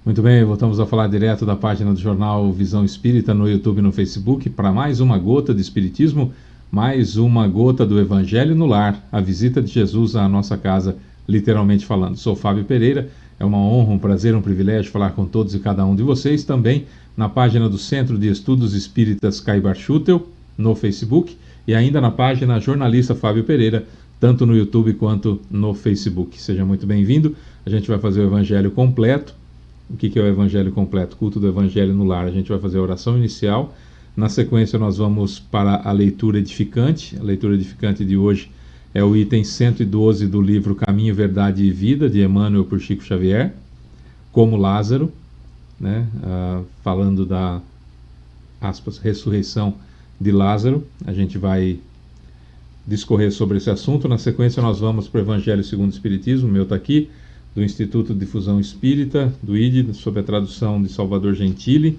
Muito bem, voltamos a falar direto da página do jornal Visão Espírita no YouTube e no Facebook para mais uma gota de Espiritismo, mais uma gota do Evangelho no lar, a visita de Jesus à nossa casa, literalmente falando. Sou Fábio Pereira, é uma honra, um prazer, um privilégio falar com todos e cada um de vocês, também na página do Centro de Estudos Espíritas Caibar Schutel, no Facebook, e ainda na página Jornalista Fábio Pereira, tanto no YouTube quanto no Facebook. Seja muito bem-vindo, a gente vai fazer o Evangelho completo. O que é o Evangelho completo? Culto do Evangelho no lar. A gente vai fazer a oração inicial. Na sequência, nós vamos para a leitura edificante. A leitura edificante de hoje é o item 112 do livro Caminho, Verdade e Vida, de Emmanuel por Chico Xavier, como Lázaro, né? Falando da, aspas, ressurreição de Lázaro. A gente vai discorrer sobre esse assunto. Na sequência, nós vamos para o Evangelho segundo o Espiritismo. O meu está aqui, do Instituto de Difusão Espírita, do ID, sob a tradução de Salvador Gentili.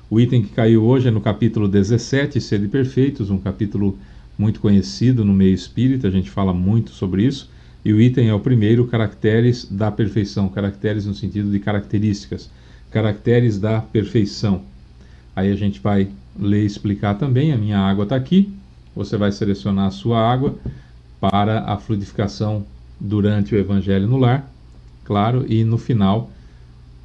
O item que caiu hoje é no capítulo 17, Sede Perfeitos, um capítulo muito conhecido no meio espírita, a gente fala muito sobre isso. E o item é o primeiro, Caracteres da Perfeição, caracteres no sentido de características, caracteres da perfeição. Aí a gente vai ler e explicar também. A minha água está aqui, você vai selecionar a sua água para a fluidificação durante o Evangelho no lar. Claro, e no final,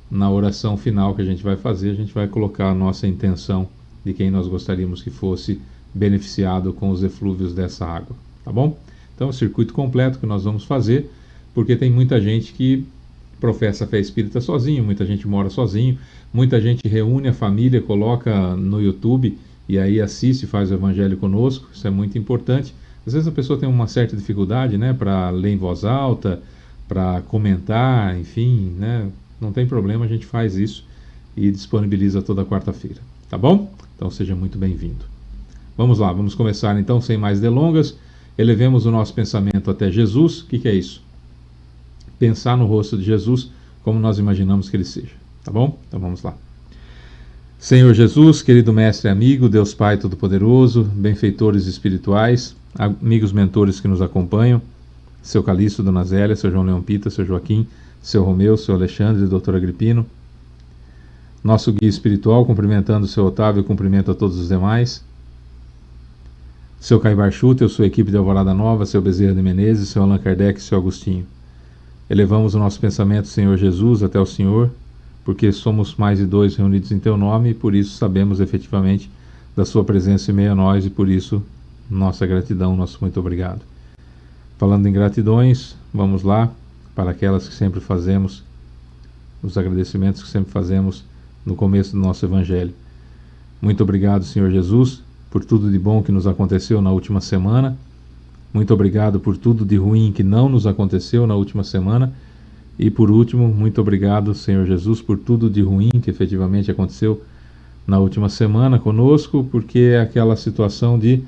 na oração final que a gente vai fazer, a gente vai colocar a nossa intenção de quem nós gostaríamos que fosse beneficiado com os eflúvios dessa água, tá bom? Então, o circuito completo que nós vamos fazer, porque tem muita gente que professa a fé espírita sozinho, muita gente mora sozinho, muita gente reúne a família, coloca no YouTube e aí assiste, faz o Evangelho conosco, isso é muito importante. Às vezes a pessoa tem uma certa dificuldade, né, para ler em voz alta, para comentar, enfim, né? Não tem problema, a gente faz isso e disponibiliza toda quarta-feira, tá bom? Então seja muito bem-vindo. Vamos lá, vamos começar então, sem mais delongas. Elevemos o nosso pensamento até Jesus. O que é isso? Pensar no rosto de Jesus como nós imaginamos que ele seja, tá bom? Então vamos lá. Senhor Jesus, querido mestre e amigo, Deus Pai Todo-Poderoso, benfeitores espirituais, amigos mentores que nos acompanham, seu Calixto, Dona Zélia, seu João Leão Pita, seu Joaquim, seu Romeu, seu Alexandre, doutor Agripino, nosso guia espiritual, cumprimentando o seu Otávio e cumprimento a todos os demais, seu Caibar Schutel, sua equipe de Alvorada Nova, seu Bezerra de Menezes, seu Allan Kardec e seu Agostinho. Elevamos o nosso pensamento, Senhor Jesus, até o Senhor, porque somos mais de dois reunidos em teu nome e por isso sabemos efetivamente da sua presença em meio a nós e por isso nossa gratidão, nosso muito obrigado. Falando em gratidões, vamos lá para aquelas que sempre fazemos, os agradecimentos que sempre fazemos no começo do nosso Evangelho. Muito obrigado, Senhor Jesus, por tudo de bom que nos aconteceu na última semana. Muito obrigado por tudo de ruim que não nos aconteceu na última semana. E por último, muito obrigado, Senhor Jesus, por tudo de ruim que efetivamente aconteceu na última semana conosco, porque é aquela situação de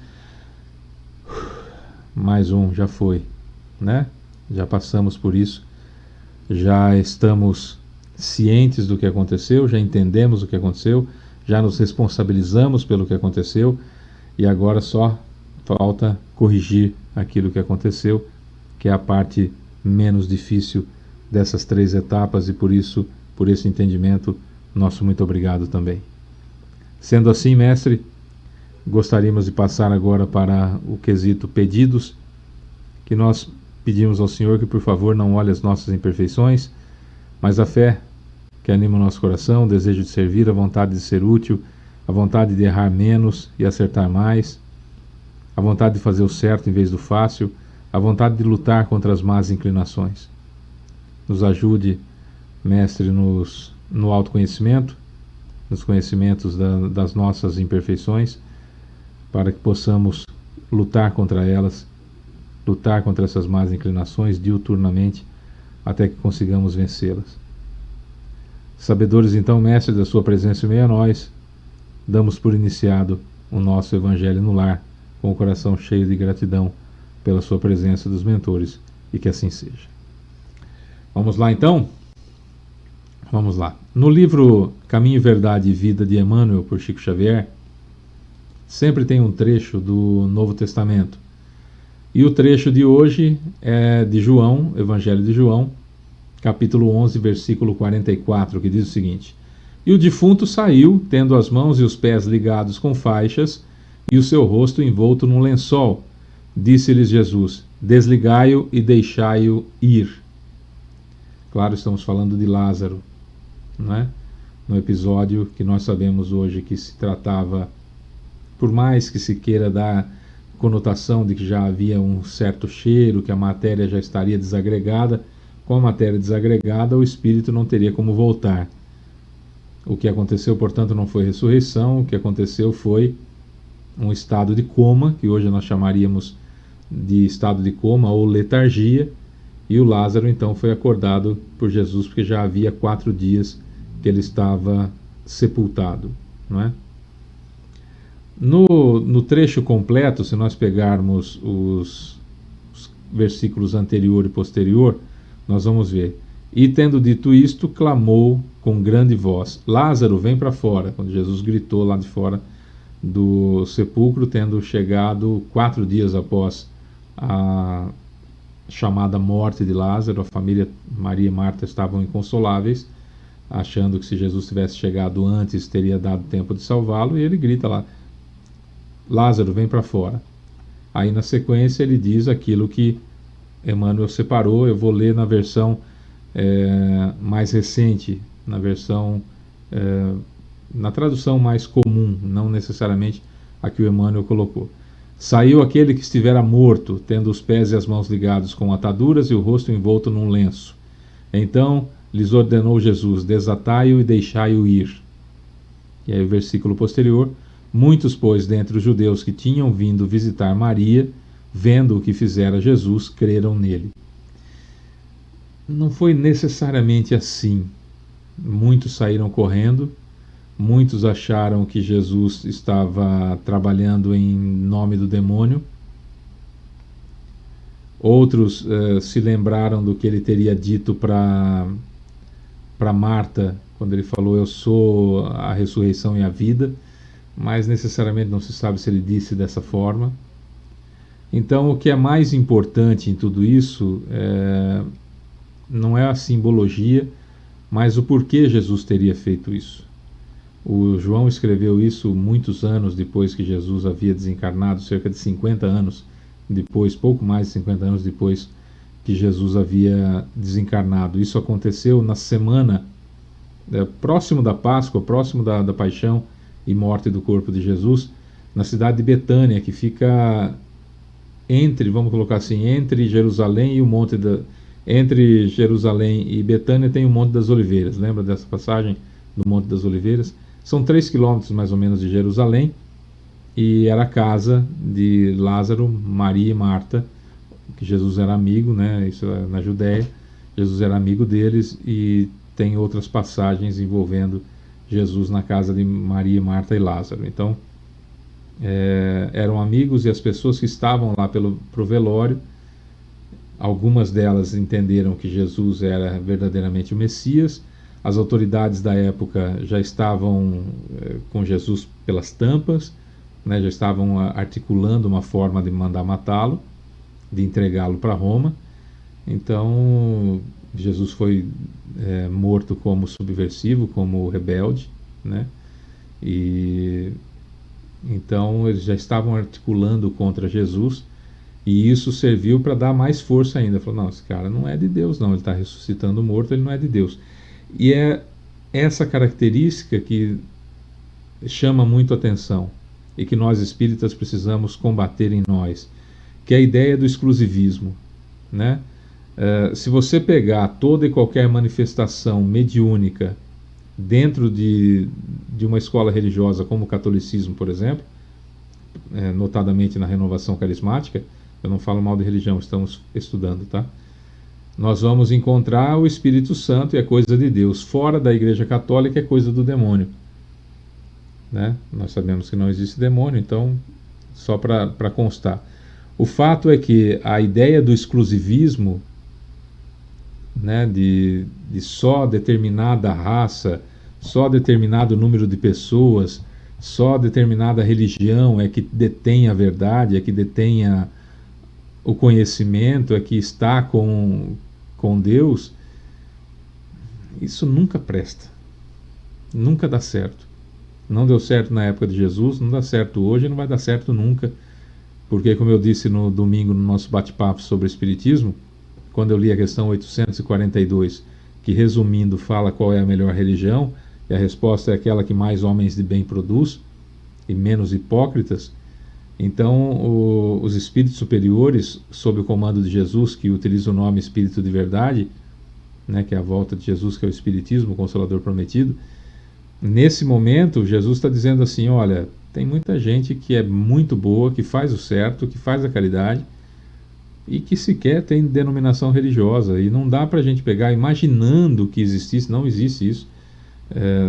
mais um, já foi, né? Já passamos por isso, já estamos cientes do que aconteceu, já entendemos o que aconteceu, já nos responsabilizamos pelo que aconteceu e agora só falta corrigir aquilo que aconteceu, que é a parte menos difícil dessas três etapas e por isso, por esse entendimento, nosso muito obrigado também. Sendo assim, mestre, gostaríamos de passar agora para o quesito pedidos, que nós pedimos ao Senhor que por favor não olhe as nossas imperfeições, mas a fé que anima o nosso coração, o desejo de servir, a vontade de ser útil, a vontade de errar menos e acertar mais, a vontade de fazer o certo em vez do fácil, a vontade de lutar contra as más inclinações. Nos ajude, mestre, no autoconhecimento, nos conhecimentos das nossas imperfeições, para que possamos lutar contra elas, lutar contra essas más inclinações diuturnamente, até que consigamos vencê-las. Sabedores então, mestre, da sua presença em meio a nós, damos por iniciado o nosso Evangelho no lar, com o coração cheio de gratidão pela sua presença dos mentores, e que assim seja. Vamos lá então? Vamos lá. No livro Caminho, Verdade e Vida de Emmanuel por Chico Xavier, sempre tem um trecho do Novo Testamento. E o trecho de hoje é de João, Evangelho de João, capítulo 11, versículo 44, que diz o seguinte: E o defunto saiu, tendo as mãos e os pés ligados com faixas, e o seu rosto envolto num lençol. Disse-lhes Jesus: Desligai-o e deixai-o ir. Claro, estamos falando de Lázaro, não é? No episódio que nós sabemos hoje que se tratava, por mais que se queira dar conotação de que já havia um certo cheiro, que a matéria já estaria desagregada, com a matéria desagregada o espírito não teria como voltar. O que aconteceu, portanto, não foi ressurreição, o que aconteceu foi um estado de coma, que hoje nós chamaríamos de estado de coma ou letargia, e o Lázaro então foi acordado por Jesus, porque já havia 4 dias que ele estava sepultado, não é? No trecho completo, se nós pegarmos os versículos anterior e posterior, nós vamos ver: E tendo dito isto, clamou com grande voz: Lázaro, vem para fora. Quando Jesus gritou lá de fora do sepulcro, tendo chegado 4 dias após a chamada morte de Lázaro, a família Maria e Marta estavam inconsoláveis, achando que se Jesus tivesse chegado antes teria dado tempo de salvá-lo, e ele grita lá: Lázaro, vem para fora. Aí na sequência ele diz aquilo que Emmanuel separou. Eu vou ler na versão mais recente, na versão na tradução mais comum, não necessariamente a que o Emmanuel colocou. Saiu aquele que estivera morto, tendo os pés e as mãos ligados com ataduras e o rosto envolto num lenço. Então lhes ordenou Jesus: Desatai-o e deixai-o ir. E aí o versículo posterior: Muitos, pois, dentre os judeus que tinham vindo visitar Maria, vendo o que fizera Jesus, creram nele. Não foi necessariamente assim. Muitos saíram correndo, muitos acharam que Jesus estava trabalhando em nome do demônio, outros se lembraram do que ele teria dito para Marta, quando ele falou: Eu sou a ressurreição e a vida, mas necessariamente não se sabe se ele disse dessa forma. Então, o que é mais importante em tudo isso não é a simbologia, mas o porquê Jesus teria feito isso. O João escreveu isso muitos anos depois que Jesus havia desencarnado, cerca de 50 anos depois, pouco mais de 50 anos depois que Jesus havia desencarnado. Isso aconteceu na semana próximo da Páscoa, próximo da paixão e morte do corpo de Jesus, na cidade de Betânia, que fica entre, vamos colocar assim, entre Jerusalém e o Monte entre Jerusalém e Betânia tem o Monte das Oliveiras. Lembra dessa passagem do Monte das Oliveiras? São 3 quilômetros mais ou menos de Jerusalém, e era a casa de Lázaro, Maria e Marta, que Jesus era amigo, né? Isso é na Judéia. Jesus era amigo deles, e tem outras passagens envolvendo Jesus na casa de Maria, Marta e Lázaro. Então, eram amigos, e as pessoas que estavam lá pro velório, algumas delas entenderam que Jesus era verdadeiramente o Messias. As autoridades da época já estavam com Jesus pelas tampas, né, já estavam articulando uma forma de mandar matá-lo, de entregá-lo para Roma. Então, Jesus foi morto como subversivo, como rebelde, né? E então eles já estavam articulando contra Jesus, e isso serviu para dar mais força ainda. Falou: não, esse cara não é de Deus, não, ele está ressuscitando morto, ele não é de Deus. E é essa característica que chama muito atenção e que nós espíritas precisamos combater em nós, que é a ideia do exclusivismo, né? Se você pegar toda e qualquer manifestação mediúnica dentro de uma escola religiosa como o catolicismo, por exemplo, notadamente na renovação carismática, eu não falo mal de religião, estamos estudando, tá? Nós vamos encontrar o Espírito Santo e é coisa de Deus. Fora da Igreja Católica é coisa do demônio, né? Nós sabemos que não existe demônio, então, só para constar. O fato é que a ideia do exclusivismo, né, de só determinada raça, só determinado número de pessoas, só determinada religião é que detém a verdade, é que detém o conhecimento, é que está com Deus, Isso nunca presta. Nunca dá certo. Não deu certo na época de Jesus, não dá certo hoje e não vai dar certo nunca. Porque, como eu disse no domingo no nosso bate-papo sobre Espiritismo, quando eu li a questão 842, que resumindo fala qual é a melhor religião, e a resposta é aquela que mais homens de bem produz e menos hipócritas, então os espíritos superiores, sob o comando de Jesus, que utiliza o nome Espírito de Verdade, né, que é a volta de Jesus, que é o Espiritismo, o Consolador Prometido, nesse momento Jesus está dizendo assim, olha, tem muita gente que é muito boa, que faz o certo, que faz a caridade, e que sequer tem denominação religiosa, e não dá para a gente pegar imaginando que existisse, não existe isso.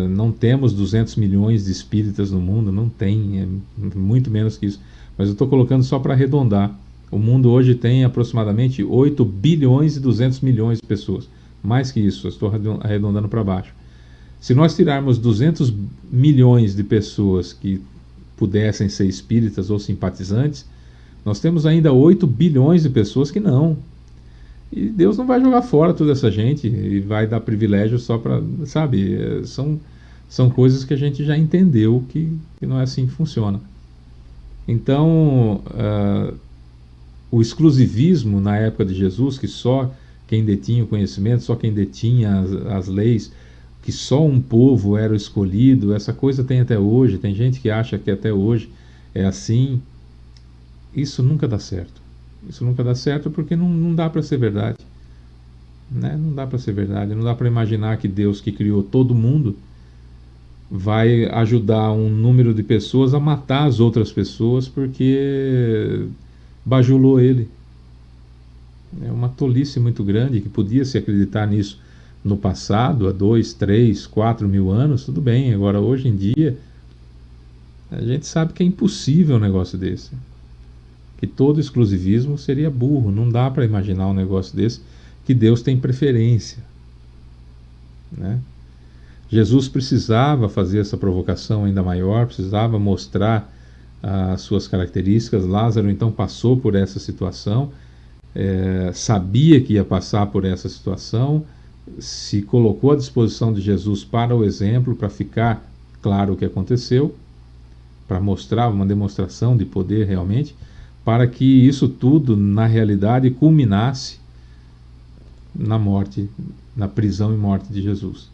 Não temos 200 milhões de espíritas no mundo, não tem, é muito menos que isso. Mas eu estou colocando só para arredondar. O mundo hoje tem aproximadamente 8 bilhões e 200 milhões de pessoas. Mais que isso, eu estou arredondando para baixo. Se nós tirarmos 200 milhões de pessoas que pudessem ser espíritas ou simpatizantes, nós temos ainda 8 bilhões de pessoas que não. E Deus não vai jogar fora toda essa gente e vai dar privilégio só para, sabe, são coisas que a gente já entendeu que não é assim que funciona. Então, o exclusivismo na época de Jesus, que só quem detinha o conhecimento, só quem detinha as leis, que só um povo era o escolhido, essa coisa tem até hoje, tem gente que acha que até hoje é assim. Isso nunca dá certo. Isso nunca dá certo porque não dá para ser verdade. Né? Não dá para ser verdade. Não dá para imaginar que Deus, que criou todo mundo, vai ajudar um número de pessoas a matar as outras pessoas porque bajulou ele. É uma tolice muito grande, que podia se acreditar nisso no passado, há 2, 3, 4 mil anos, tudo bem. Agora, hoje em dia, a gente sabe que é impossível um negócio desse. Que todo exclusivismo seria burro. Não dá para imaginar um negócio desse, que Deus tem preferência. Né? Jesus precisava fazer essa provocação ainda maior, precisava mostrar as suas características. Lázaro então passou por essa situação, sabia que ia passar por essa situação, se colocou à disposição de Jesus para o exemplo, para ficar claro o que aconteceu, para mostrar uma demonstração de poder realmente, para que isso tudo, na realidade, culminasse na morte, na prisão e morte de Jesus.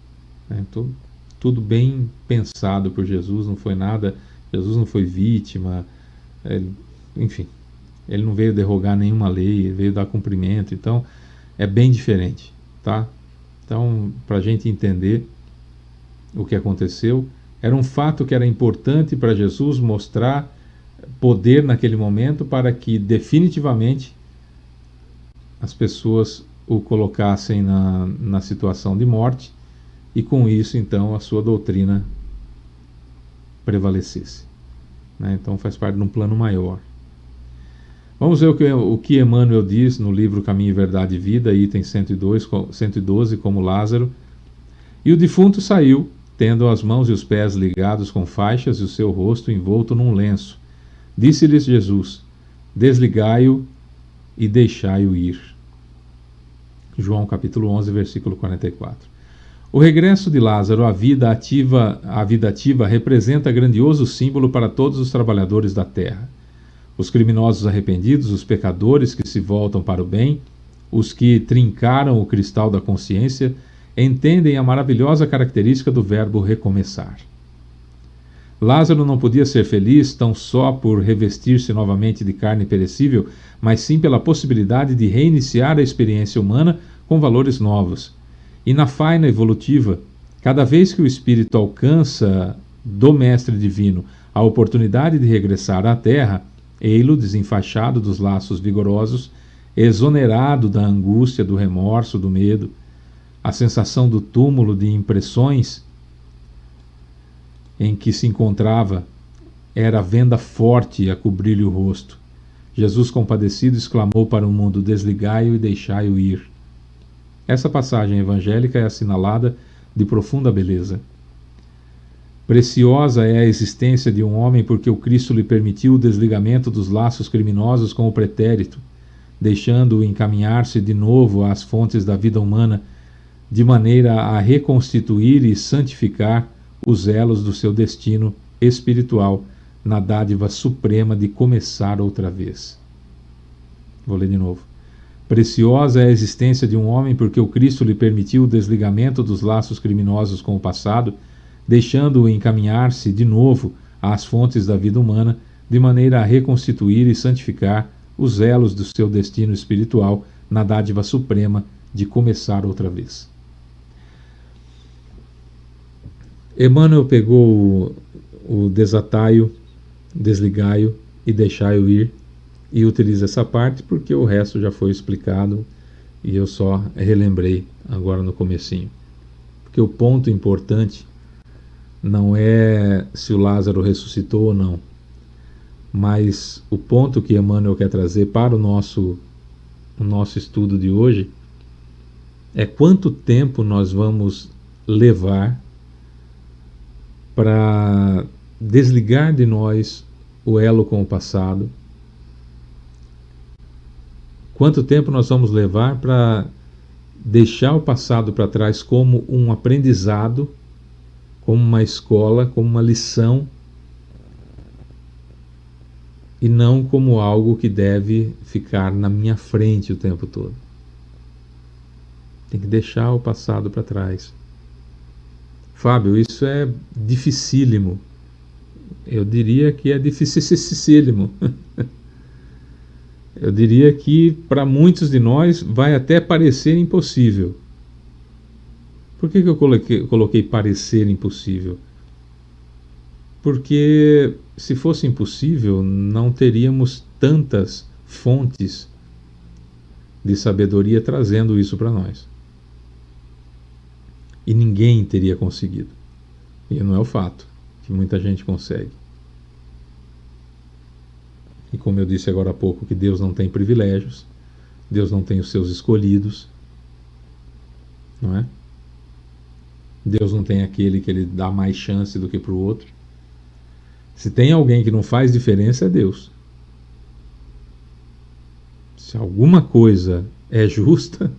Então, tudo bem pensado por Jesus, não foi nada, Jesus não foi vítima, enfim, ele não veio derrogar nenhuma lei, ele veio dar cumprimento, então é bem diferente, tá? Então, para a gente entender o que aconteceu, era um fato que era importante para Jesus mostrar poder naquele momento, para que definitivamente as pessoas o colocassem na situação de morte, e com isso então a sua doutrina prevalecesse. Então faz parte de um plano maior. Vamos ver o que Emmanuel diz no livro Caminho, Verdade e Vida, item 112, como Lázaro. E o defunto saiu, tendo as mãos e os pés ligados com faixas e o seu rosto envolto num lenço. Disse-lhes Jesus: desligai-o e deixai-o ir. João capítulo 11, versículo 44. O regresso de Lázaro à vida ativa representa grandioso símbolo para todos os trabalhadores da terra. Os criminosos arrependidos, os pecadores que se voltam para o bem, os que trincaram o cristal da consciência, entendem a maravilhosa característica do verbo recomeçar. Lázaro não podia ser feliz tão só por revestir-se novamente de carne perecível, mas sim pela possibilidade de reiniciar a experiência humana com valores novos. E na faina evolutiva, cada vez que o espírito alcança do Mestre Divino a oportunidade de regressar à Terra, ei-lo desenfaixado dos laços vigorosos, exonerado da angústia, do remorso, do medo, a sensação do túmulo de impressões em que se encontrava era a venda forte a cobrir-lhe o rosto. Jesus, compadecido, exclamou para o mundo: desligai-o e deixai-o ir. Essa passagem evangélica é assinalada de profunda beleza. Preciosa é a existência de um homem porque o Cristo lhe permitiu o desligamento dos laços criminosos com o pretérito, deixando-o encaminhar-se de novo às fontes da vida humana, de maneira a reconstituir e santificar os elos do seu destino espiritual na dádiva suprema de começar outra vez. Vou ler de novo. Preciosa é a existência de um homem porque o Cristo lhe permitiu o desligamento dos laços criminosos com o passado, deixando-o encaminhar-se de novo às fontes da vida humana, de maneira a reconstituir e santificar os elos do seu destino espiritual na dádiva suprema de começar outra vez. Emmanuel pegou o desatai-o, desligai-o e deixai-o ir, e utiliza essa parte porque o resto já foi explicado e eu só relembrei agora no comecinho. Porque o ponto importante não é se o Lázaro ressuscitou ou não, mas o ponto que Emmanuel quer trazer para o nosso estudo de hoje é quanto tempo nós vamos levar para desligar de nós o elo com o passado. Quanto tempo nós vamos levar para deixar o passado para trás como um aprendizado, como uma escola, como uma lição, e não como algo que deve ficar na minha frente o tempo todo. Tem que deixar o passado para trás. Fábio, isso é dificílimo. Eu diria que é dificílimo. Eu diria que para muitos de nós vai até parecer impossível. Por que eu coloquei parecer impossível? Porque se fosse impossível, não teríamos tantas fontes de sabedoria trazendo isso para nós. E ninguém teria conseguido. E não é o fato que muita gente consegue. E como eu disse agora há pouco, que Deus não tem privilégios, Deus não tem os seus escolhidos, não é? Deus não tem aquele que ele dá mais chance do que para o outro. Se tem alguém que não faz diferença, é Deus. Se alguma coisa é justa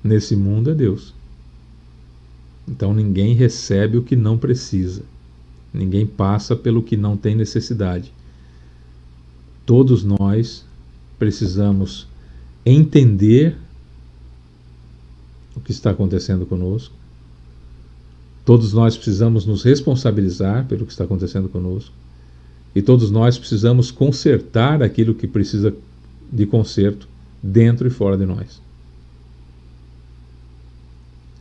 nesse mundo, é Deus. Então ninguém recebe o que não precisa. Ninguém passa pelo que não tem necessidade. Todos nós precisamos entender o que está acontecendo conosco. Todos nós precisamos nos responsabilizar pelo que está acontecendo conosco. E todos nós precisamos consertar aquilo que precisa de conserto dentro e fora de nós.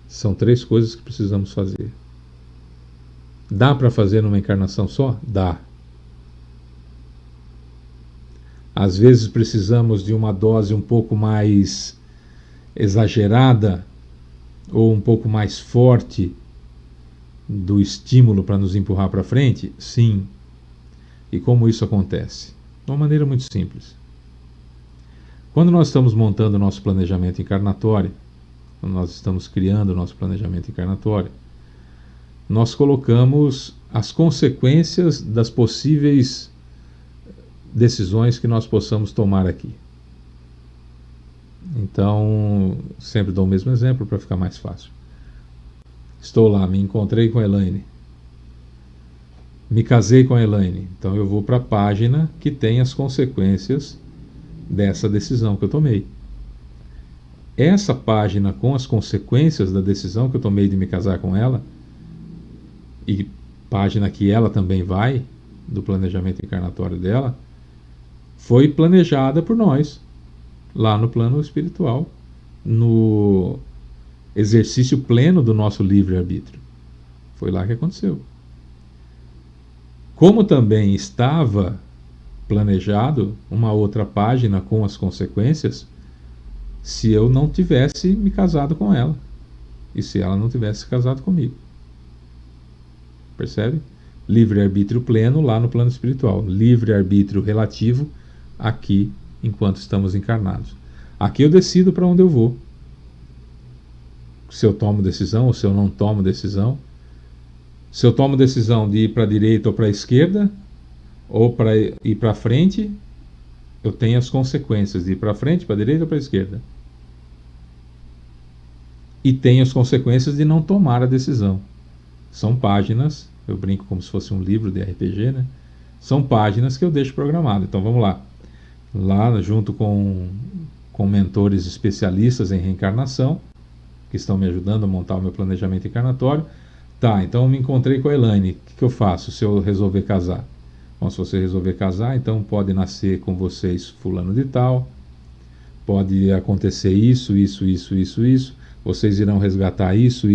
São 3 coisas que precisamos fazer. Dá para fazer numa encarnação só? Dá. Às vezes precisamos de uma dose um pouco mais exagerada ou um pouco mais forte do estímulo para nos empurrar para frente? Sim. E como isso acontece? De uma maneira muito simples. Quando nós estamos montando o nosso planejamento encarnatório, quando nós estamos criando o nosso planejamento encarnatório, nós colocamos as consequências das possíveis decisões que nós possamos tomar aqui. Então, sempre dou o mesmo exemplo para ficar mais fácil. Estou lá, me encontrei com a Elaine. Me casei com a Elaine. Então eu vou para a página que tem as consequências dessa decisão que eu tomei. Essa página com as consequências da decisão que eu tomei de me casar com ela, e página que ela também vai, do planejamento encarnatório dela, foi planejada por nós, lá no plano espiritual, no exercício pleno do nosso livre-arbítrio. Foi lá que aconteceu. Como também estava planejado uma outra página com as consequências, se eu não tivesse me casado com ela, e se ela não tivesse casado comigo. Percebe? Livre-arbítrio pleno lá no plano espiritual. Livre-arbítrio relativo aqui, enquanto estamos encarnados. Aqui eu decido para onde eu vou. Se eu tomo decisão ou se eu não tomo decisão. Se eu tomo decisão de ir para a direita ou para a esquerda, ou para ir para frente, eu tenho as consequências de ir para frente, para a direita ou para a esquerda. e tem as consequências de não tomar a decisão. São páginas, eu brinco como se fosse um livro de RPG, né? São páginas que eu deixo programado. Então vamos lá. Lá junto com mentores especialistas em reencarnação, que estão me ajudando a montar o meu planejamento encarnatório. Tá, então eu me encontrei com a Elaine. O que eu faço se eu resolver casar? Bom, se você resolver casar, então pode nascer com vocês fulano de tal, pode acontecer isso. Vocês irão resgatar isso.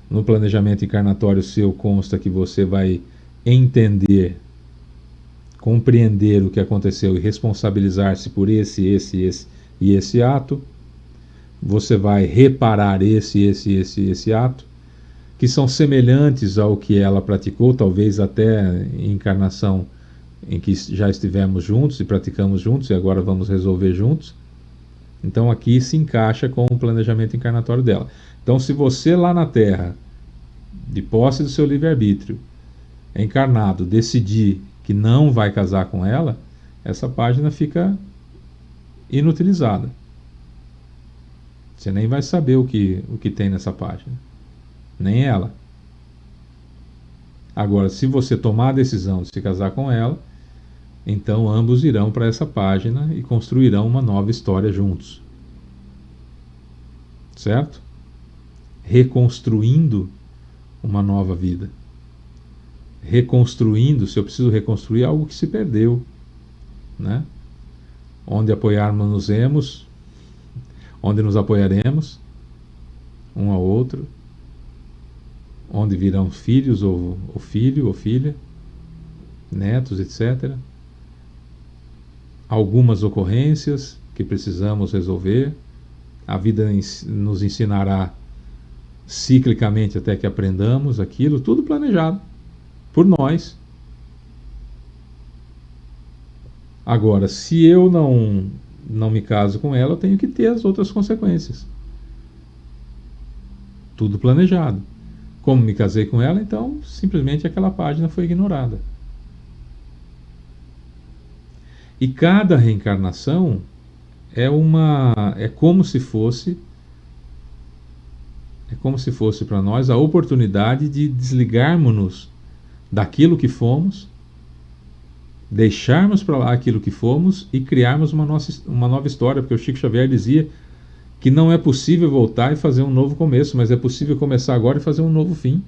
No planejamento encarnatório seu consta que você vai entender, compreender o que aconteceu e responsabilizar-se por esse e esse ato. Você vai reparar esse ato, que são semelhantes ao que ela praticou, talvez até em encarnação em que já estivemos juntos e praticamos juntos e agora vamos resolver juntos. Então aqui se encaixa com o planejamento encarnatório dela. Então se você lá na Terra, de posse do seu livre-arbítrio, encarnado, decidir que não vai casar com ela, essa página fica inutilizada. Você nem vai saber o que tem nessa página. Nem ela. Agora, se você tomar a decisão de se casar com ela, então ambos irão para essa página e construirão uma nova história juntos. Certo? Reconstruindo uma nova vida. Reconstruindo, se eu preciso reconstruir algo que se perdeu, né? Onde apoiarmos-nos, onde nos apoiaremos um ao outro, onde virão filhos ou filho ou filha, netos, etc. Algumas ocorrências que precisamos resolver. A vida nos ensinará ciclicamente até que aprendamos aquilo, tudo planejado por nós. Agora, se eu não me caso com ela, eu tenho que ter as outras consequências. Tudo planejado. Como me casei com ela, então simplesmente aquela página foi ignorada. E cada reencarnação é como se fosse para nós a oportunidade de desligarmos-nos daquilo que fomos, deixarmos para lá aquilo que fomos e criarmos uma nova história, porque o Chico Xavier dizia que não é possível voltar e fazer um novo começo, mas é possível começar agora e fazer um novo fim.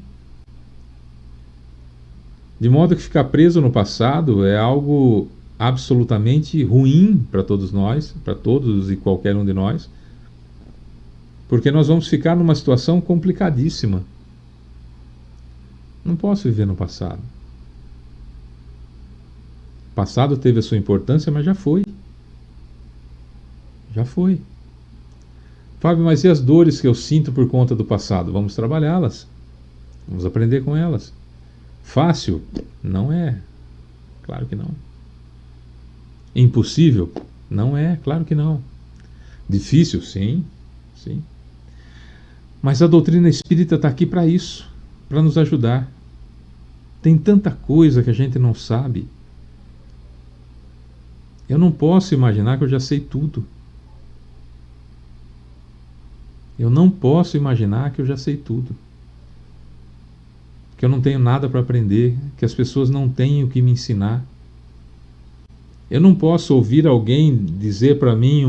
De modo que ficar preso no passado é algo absolutamente ruim para todos nós, para todos e qualquer um de nós, porque nós vamos ficar numa situação complicadíssima. Não posso viver no passado. O passado teve a sua importância, mas já foi. Já foi. Fábio, mas e as dores que eu sinto por conta do passado? Vamos trabalhá-las. Vamos aprender com elas. Fácil? Não é. Claro que não. Impossível? Não é. Claro que não. Difícil? Sim. Sim. Mas a doutrina espírita está aqui para isso, para nos ajudar. Tem tanta coisa que a gente não sabe. Eu não posso imaginar que eu já sei tudo. Eu não posso imaginar que eu já sei tudo. Que eu não tenho nada para aprender, que as pessoas não têm o que me ensinar. Eu não posso ouvir alguém dizer para mim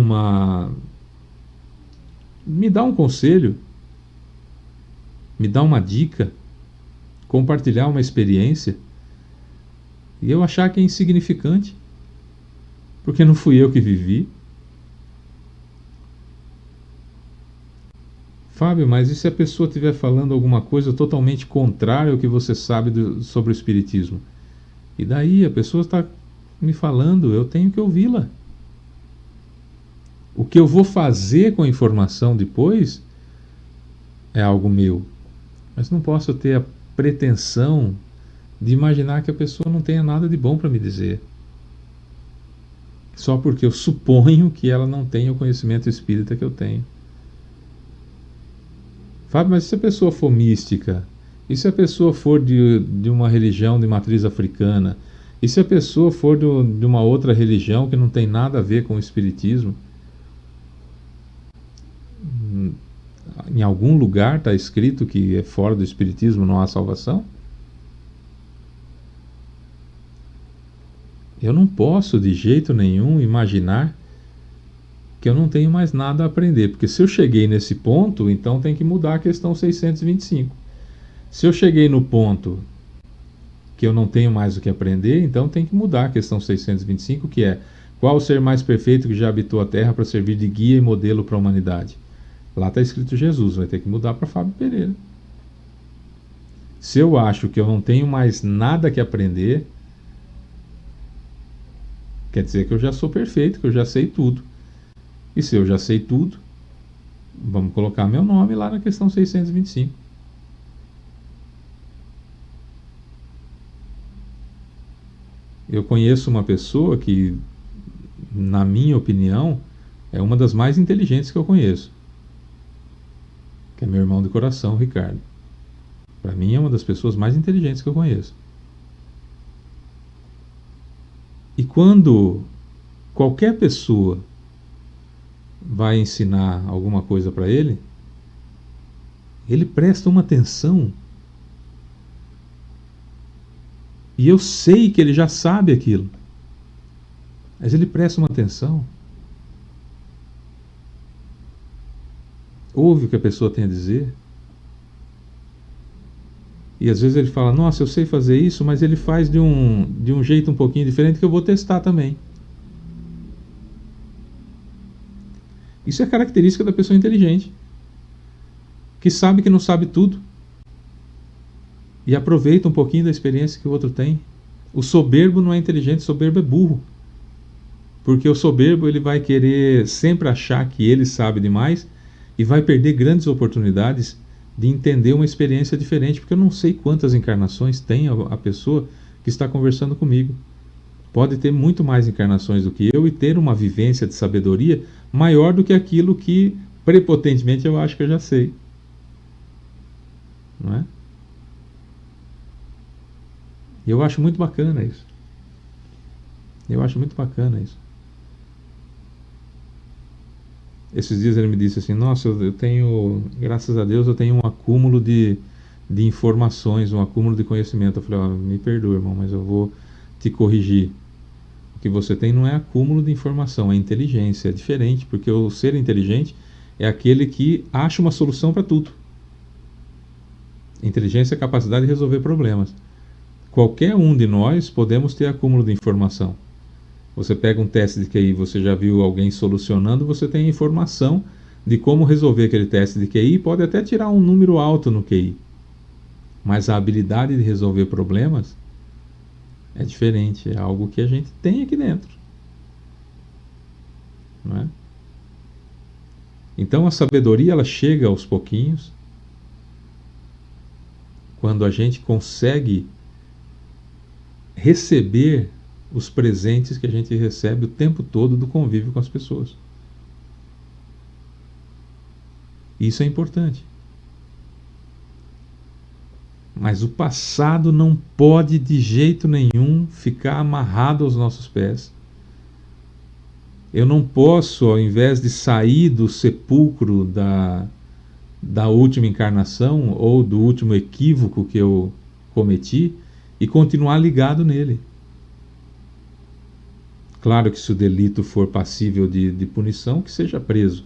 me dá um conselho, me dá uma dica, compartilhar uma experiência, e eu achar que é insignificante, porque não fui eu que vivi. Fábio, mas e se a pessoa estiver falando alguma coisa totalmente contrária ao que você sabe sobre o Espiritismo? E daí a pessoa está me falando, eu tenho que ouvi-la. O que eu vou fazer com a informação depois é algo meu. Mas não posso ter a pretensão de imaginar que a pessoa não tenha nada de bom para me dizer. Só porque eu suponho que ela não tenha o conhecimento espírita que eu tenho. Fábio, mas e se a pessoa for mística? E se a pessoa for de uma religião de matriz africana? E se a pessoa for de uma outra religião que não tem nada a ver com o espiritismo? Em algum lugar está escrito que fora do Espiritismo não há salvação? Eu não posso de jeito nenhum imaginar que eu não tenho mais nada a aprender, porque se eu cheguei nesse ponto, então tem que mudar a questão 625. Se eu cheguei no ponto que eu não tenho mais o que aprender, então tem que mudar a questão 625, que é: qual o ser mais perfeito que já habitou a Terra para servir de guia e modelo para a humanidade? Lá está escrito Jesus, vai ter que mudar para Fábio Pereira. Se eu acho que eu não tenho mais nada que aprender, quer dizer que eu já sou perfeito, que eu já sei tudo. E se eu já sei tudo, vamos colocar meu nome lá na questão 625. Eu conheço uma pessoa que, na minha opinião, é uma das mais inteligentes que eu conheço, que é meu irmão de coração, o Ricardo. Para mim é uma das pessoas mais inteligentes que eu conheço. E quando qualquer pessoa vai ensinar alguma coisa para ele, ele presta uma atenção. E eu sei que ele já sabe aquilo, mas ele presta uma atenção. Ouve o que a pessoa tem a dizer. E às vezes ele fala: nossa, eu sei fazer isso, mas ele faz de um jeito um pouquinho diferente que eu vou testar também. Isso é característica da pessoa inteligente, que sabe que não sabe tudo e aproveita um pouquinho da experiência que o outro tem. O soberbo não é inteligente, o soberbo é burro. Porque o soberbo ele vai querer sempre achar que ele sabe demais e vai perder grandes oportunidades de entender uma experiência diferente, porque eu não sei quantas encarnações tem a pessoa que está conversando comigo. Pode ter muito mais encarnações do que eu e ter uma vivência de sabedoria maior do que aquilo que prepotentemente eu acho que eu já sei. Não é? E eu acho muito bacana isso. Eu acho muito bacana isso. Esses dias ele me disse assim: nossa, eu tenho, graças a Deus, eu tenho um acúmulo de informações, um acúmulo de conhecimento. Eu falei: oh, me perdoe, irmão, mas eu vou te corrigir. O que você tem não é acúmulo de informação, é inteligência. É diferente, porque o ser inteligente é aquele que acha uma solução para tudo. Inteligência é a capacidade de resolver problemas. Qualquer um de nós podemos ter acúmulo de informação. Você pega um teste de QI, você já viu alguém solucionando, você tem informação de como resolver aquele teste de QI, pode até tirar um número alto no QI. Mas a habilidade de resolver problemas é diferente, é algo que a gente tem aqui dentro. Não é? Então a sabedoria ela chega aos pouquinhos, quando a gente consegue receber os presentes que a gente recebe o tempo todo do convívio com as pessoas. Isso é importante. Mas o passado não pode de jeito nenhum ficar amarrado aos nossos pés. Eu não posso, ao invés de sair do sepulcro da última encarnação ou do último equívoco que eu cometi, e continuar ligado nele. Claro que se o delito for passível de punição, que seja preso.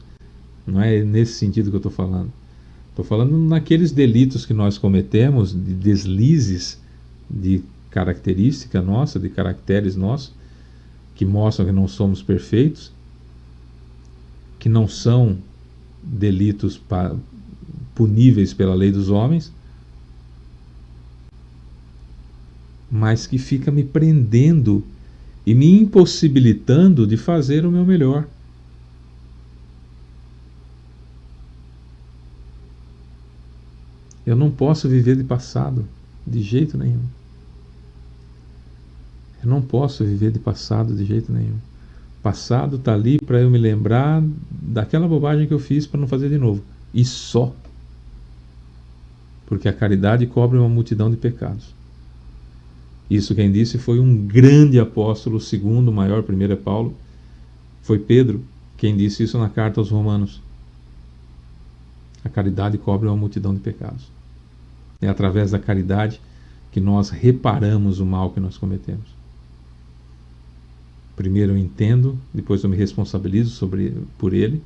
Não é nesse sentido que eu estou falando. Estou falando naqueles delitos que nós cometemos, de deslizes de característica nossa, de caracteres nossos, que mostram que não somos perfeitos, que não são delitos puníveis pela lei dos homens, mas que fica me prendendo e me impossibilitando de fazer o meu melhor. Eu não posso viver de passado, de jeito nenhum. Eu não posso viver de passado de jeito nenhum. Passado está ali para eu me lembrar daquela bobagem que eu fiz para não fazer de novo. E só. Porque a caridade cobre uma multidão de pecados. Isso quem disse foi um grande apóstolo, o segundo maior, primeiro é Paulo. Foi Pedro quem disse isso na carta aos Romanos. A caridade cobre uma multidão de pecados. É através da caridade que nós reparamos o mal que nós cometemos. Primeiro eu entendo, depois eu me responsabilizo por ele,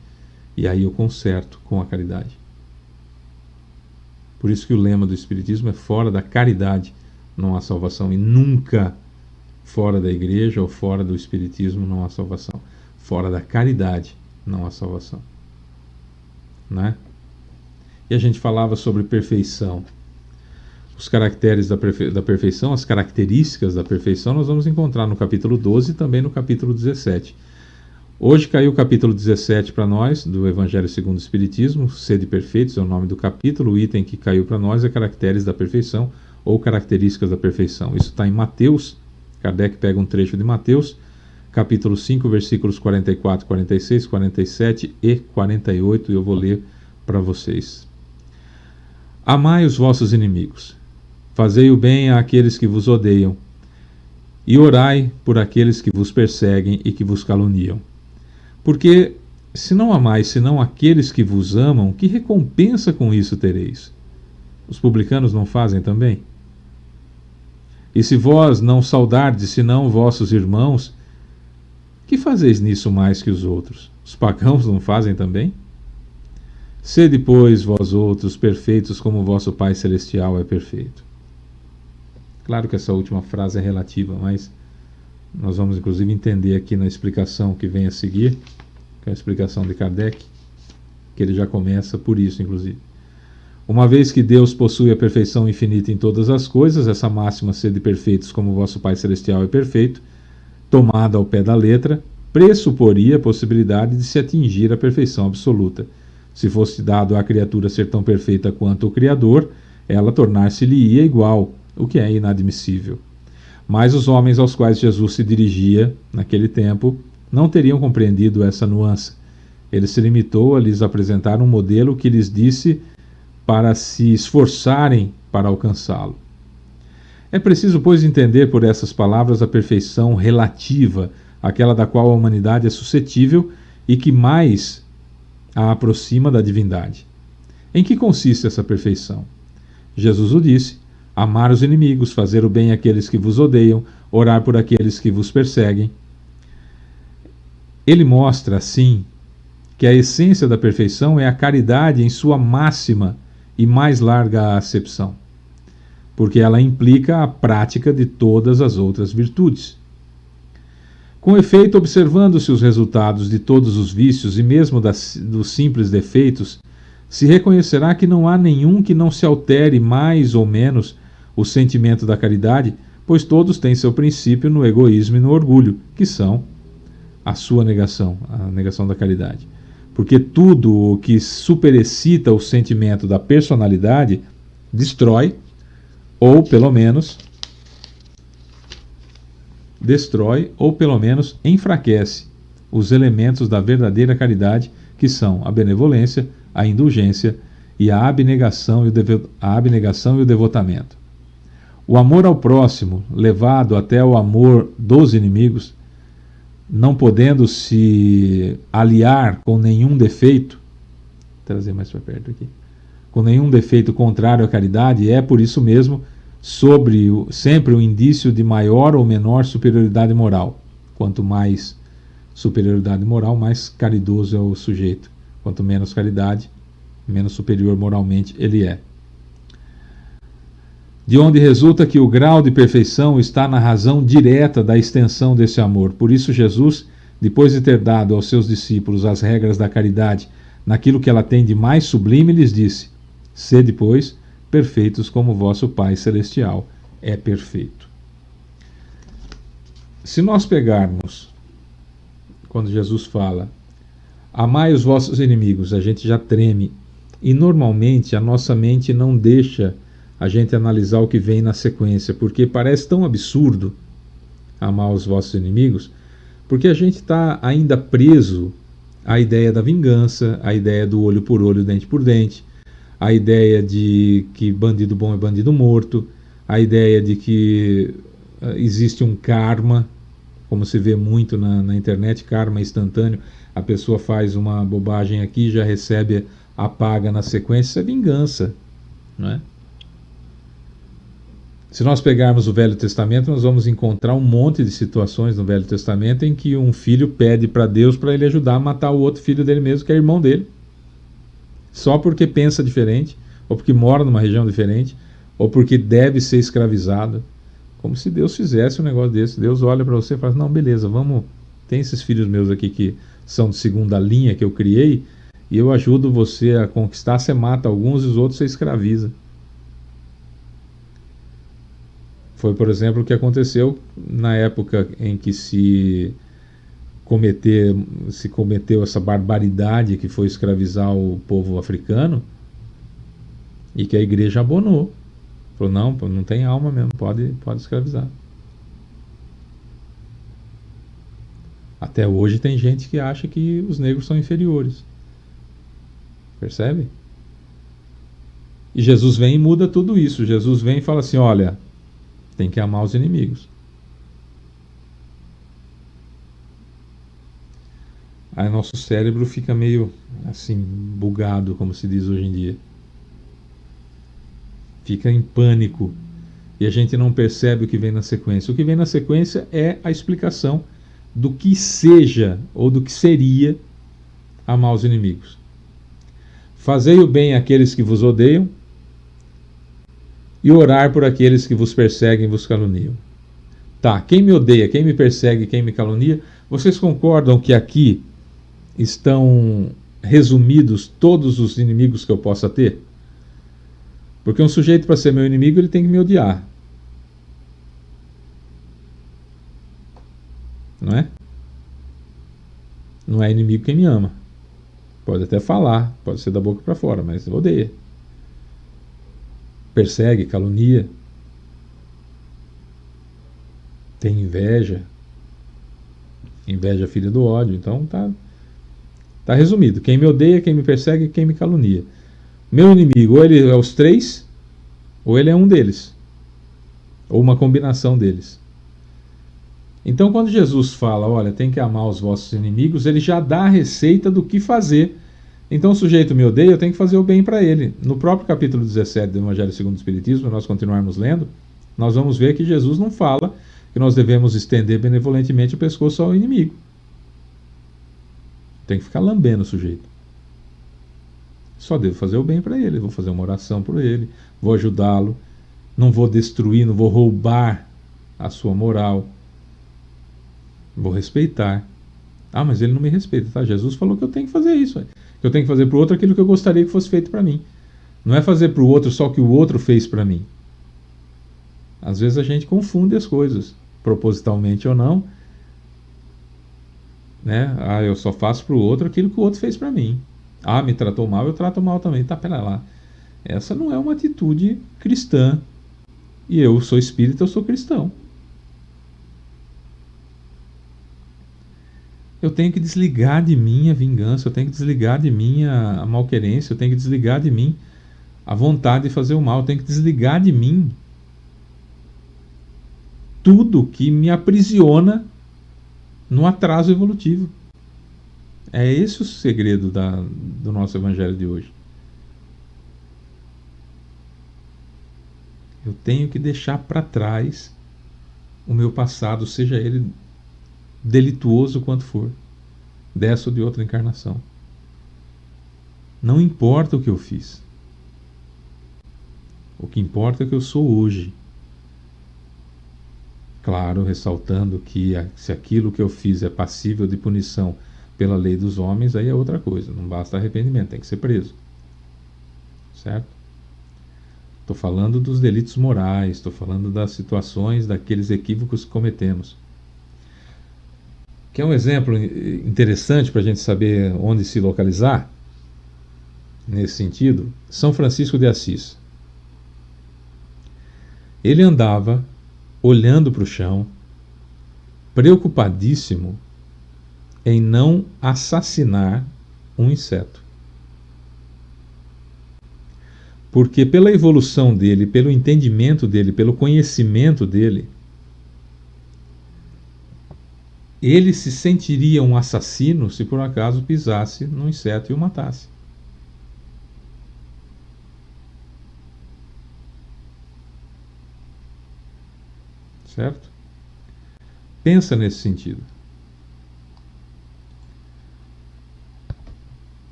e aí eu conserto com a caridade. Por isso que o lema do Espiritismo é: fora da caridade não há salvação, e nunca fora da igreja ou fora do Espiritismo não há salvação. Fora da caridade não há salvação. Né? E a gente falava sobre perfeição. Os caracteres da perfeição, as características da perfeição, nós vamos encontrar no capítulo 12 e também no capítulo 17. Hoje caiu o capítulo 17 para nós, do Evangelho segundo o Espiritismo, Sede Perfeitos é o nome do capítulo. O item que caiu para nós é caracteres da perfeição ou características da perfeição. Isso está em Mateus. Kardec pega um trecho de Mateus, capítulo 5, versículos 44, 46, 47 e 48, e eu vou ler para vocês. Amai os vossos inimigos, fazei o bem àqueles que vos odeiam, e orai por aqueles que vos perseguem e que vos caluniam. Porque, se não amais senão aqueles que vos amam, que recompensa com isso tereis? Os publicanos não fazem também? E se vós não saudardes senão vossos irmãos, que fazeis nisso mais que os outros? Os pagãos não fazem também? Sede, pois, vós outros perfeitos como vosso Pai Celestial é perfeito. Claro que essa última frase é relativa, mas nós vamos inclusive entender aqui na explicação que vem a seguir, que é a explicação de Kardec, que ele já começa por isso, inclusive. Uma vez que Deus possui a perfeição infinita em todas as coisas, essa máxima, sede perfeitos como vosso Pai Celestial é perfeito, tomada ao pé da letra, pressuporia a possibilidade de se atingir a perfeição absoluta. Se fosse dado à criatura ser tão perfeita quanto o Criador, ela tornar-se-lhe-ia igual, o que é inadmissível. Mas os homens aos quais Jesus se dirigia, naquele tempo, não teriam compreendido essa nuance. Ele se limitou a lhes apresentar um modelo que lhes disse para se esforçarem para alcançá-lo. É preciso, pois, entender por essas palavras a perfeição relativa, aquela da qual a humanidade é suscetível e que mais a aproxima da divindade. Em que consiste essa perfeição? Jesus o disse: amar os inimigos, fazer o bem àqueles que vos odeiam, orar por aqueles que vos perseguem. Ele mostra, assim, que a essência da perfeição é a caridade em sua máxima e mais larga acepção, porque ela implica a prática de todas as outras virtudes. Com efeito, observando-se os resultados de todos os vícios e mesmo dos simples defeitos, se reconhecerá que não há nenhum que não se altere mais ou menos o sentimento da caridade, pois todos têm seu princípio no egoísmo e no orgulho, que são a sua negação, a negação da caridade. Porque tudo o que superexcita o sentimento da personalidade destrói, ou pelo menos enfraquece os elementos da verdadeira caridade, que são a benevolência, a indulgência e a abnegação e o devotamento. O amor ao próximo, levado até o amor dos inimigos, não podendo se aliar com nenhum defeito, trazer mais para perto aqui, com nenhum defeito contrário à caridade, é por isso mesmo sempre o indício de maior ou menor superioridade moral. Quanto mais superioridade moral, mais caridoso é o sujeito. Quanto menos caridade, menos superior moralmente ele é. De onde resulta que o grau de perfeição está na razão direta da extensão desse amor. Por isso Jesus, depois de ter dado aos seus discípulos as regras da caridade naquilo que ela tem de mais sublime, lhes disse: sede, pois, perfeitos como vosso Pai Celestial é perfeito. Se nós pegarmos, quando Jesus fala, amai os vossos inimigos, a gente já treme. E normalmente a nossa mente não deixa a gente analisar o que vem na sequência, porque parece tão absurdo amar os vossos inimigos, porque a gente está ainda preso à ideia da vingança, à ideia do olho por olho, dente por dente, a ideia de que bandido bom é bandido morto, a ideia de que existe um karma, como se vê muito na internet, karma instantâneo, a pessoa faz uma bobagem aqui, já recebe apaga na sequência, isso é vingança, não é? Se nós pegarmos o Velho Testamento, nós vamos encontrar um monte de situações no Velho Testamento em que um filho pede para Deus para ele ajudar a matar o outro filho dele mesmo, que é irmão dele, só porque pensa diferente, ou porque mora numa região diferente, ou porque deve ser escravizado. Como se Deus fizesse um negócio desse. Deus olha para você e fala, não, beleza, vamos, tem esses filhos meus aqui que são de segunda linha que eu criei, e eu ajudo você a conquistar, você mata alguns e os outros você escraviza. Foi, por exemplo, o que aconteceu na época em que se cometeu essa barbaridade que foi escravizar o povo africano, e que a igreja abonou. Falou, não tem alma mesmo, pode escravizar. Até hoje tem gente que acha que os negros são inferiores. Percebe? E Jesus vem e muda tudo isso. Jesus vem e fala assim, olha, tem que amar os inimigos. Aí nosso cérebro fica meio assim, bugado, como se diz hoje em dia. Fica em pânico. E a gente não percebe o que vem na sequência. O que vem na sequência é a explicação do que seja, ou do que seria, amar os inimigos. Fazei o bem àqueles que vos odeiam, e orar por aqueles que vos perseguem e vos caluniam. Tá, quem me odeia, quem me persegue, quem me calunia, vocês concordam que aqui estão resumidos todos os inimigos que eu possa ter? Porque um sujeito, para ser meu inimigo, ele tem que me odiar. Não é? Não é inimigo quem me ama. Pode até falar, pode ser da boca para fora, mas odeia. Persegue, calunia, tem inveja, inveja é filha do ódio. Então tá resumido, quem me odeia, quem me persegue, quem me calunia. Meu inimigo, ou ele é os três, ou ele é um deles, ou uma combinação deles. Então quando Jesus fala, olha, tem que amar os vossos inimigos, ele já dá a receita do que fazer. Então o sujeito me odeia, eu tenho que fazer o bem para ele. No próprio capítulo 17 do Evangelho segundo o Espiritismo, nós continuarmos lendo, nós vamos ver que Jesus não fala que nós devemos estender benevolentemente o pescoço ao inimigo. Tem que ficar lambendo o sujeito. Só devo fazer o bem para ele, vou fazer uma oração por ele, vou ajudá-lo, não vou destruir, não vou roubar a sua moral, vou respeitar. Ah, mas ele não me respeita, tá? Jesus falou que eu tenho que fazer isso, que eu tenho que fazer para o outro aquilo que eu gostaria que fosse feito para mim. Não é fazer para o outro só o que o outro fez para mim. Às vezes a gente confunde as coisas, propositalmente ou não, né? Ah, eu só faço para o outro aquilo que o outro fez para mim. Ah, me tratou mal, eu trato mal também. Tá, pera lá. Essa não é uma atitude cristã. E eu sou espírita, eu sou cristão. Eu tenho que desligar de mim a vingança, eu tenho que desligar de mim a malquerência, eu tenho que desligar de mim a vontade de fazer o mal, eu tenho que desligar de mim tudo que me aprisiona no atraso evolutivo. É esse o segredo do nosso evangelho de hoje. Eu tenho que deixar para trás o meu passado, seja ele delituoso quanto for, dessa ou de outra encarnação. Não importa o que eu fiz. O que importa é o que eu sou hoje. Claro, ressaltando que se aquilo que eu fiz é passível de punição pela lei dos homens, aí é outra coisa. Não basta arrependimento, tem que ser preso. Certo? Estou falando dos delitos morais, estou falando das situações, daqueles equívocos que cometemos. Quer um exemplo interessante para a gente saber onde se localizar? Nesse sentido, São Francisco de Assis. Ele andava olhando para o chão, preocupadíssimo em não assassinar um inseto. Porque pela evolução dele, pelo entendimento dele, pelo conhecimento dele, ele se sentiria um assassino se por acaso pisasse no inseto e o matasse. certo? Pensa nesse sentido.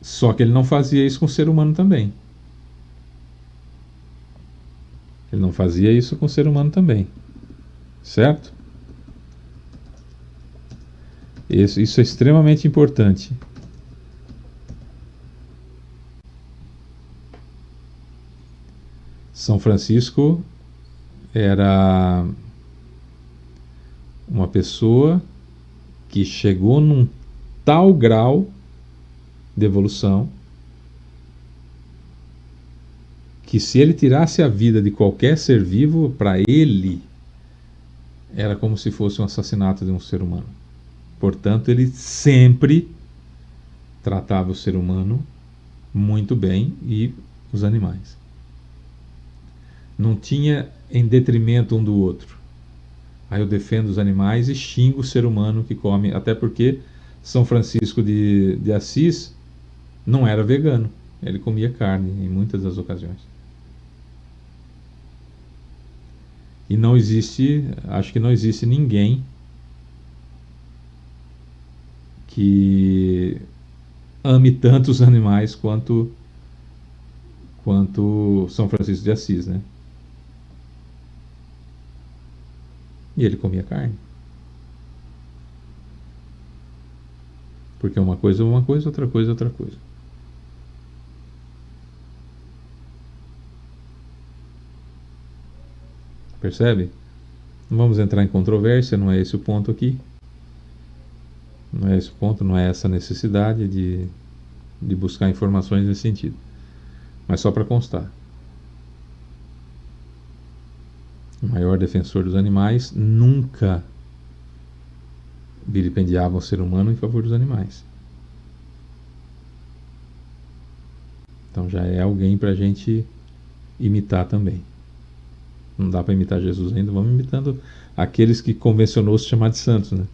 Só que ele não fazia isso com o ser humano também. Ele não fazia isso com o ser humano também, certo? Isso é extremamente importante. São Francisco era uma pessoa que chegou num tal grau de evolução que, se ele tirasse a vida de qualquer ser vivo, para ele era como se fosse um assassinato de um ser humano. Portanto, ele sempre tratava o ser humano muito bem e os animais. Não tinha em detrimento um do outro. Aí eu defendo os animais e xingo o ser humano que come, até porque São Francisco de Assis não era vegano, ele comia carne em muitas das ocasiões. E não existe, acho que não existe ninguém que ame tanto os animais quanto São Francisco de Assis, né? E ele comia carne. Porque uma coisa é uma coisa, outra coisa é outra coisa. Percebe? Não vamos entrar em controvérsia, não é esse o ponto aqui. Não é esse o ponto, não é essa a necessidade de buscar informações nesse sentido. Mas só para constar. O maior defensor dos animais nunca vilipendiava o ser humano em favor dos animais. Então já é alguém para a gente imitar também. Não dá para imitar Jesus ainda, vamos imitando aqueles que convencionou se chamar de santos, né?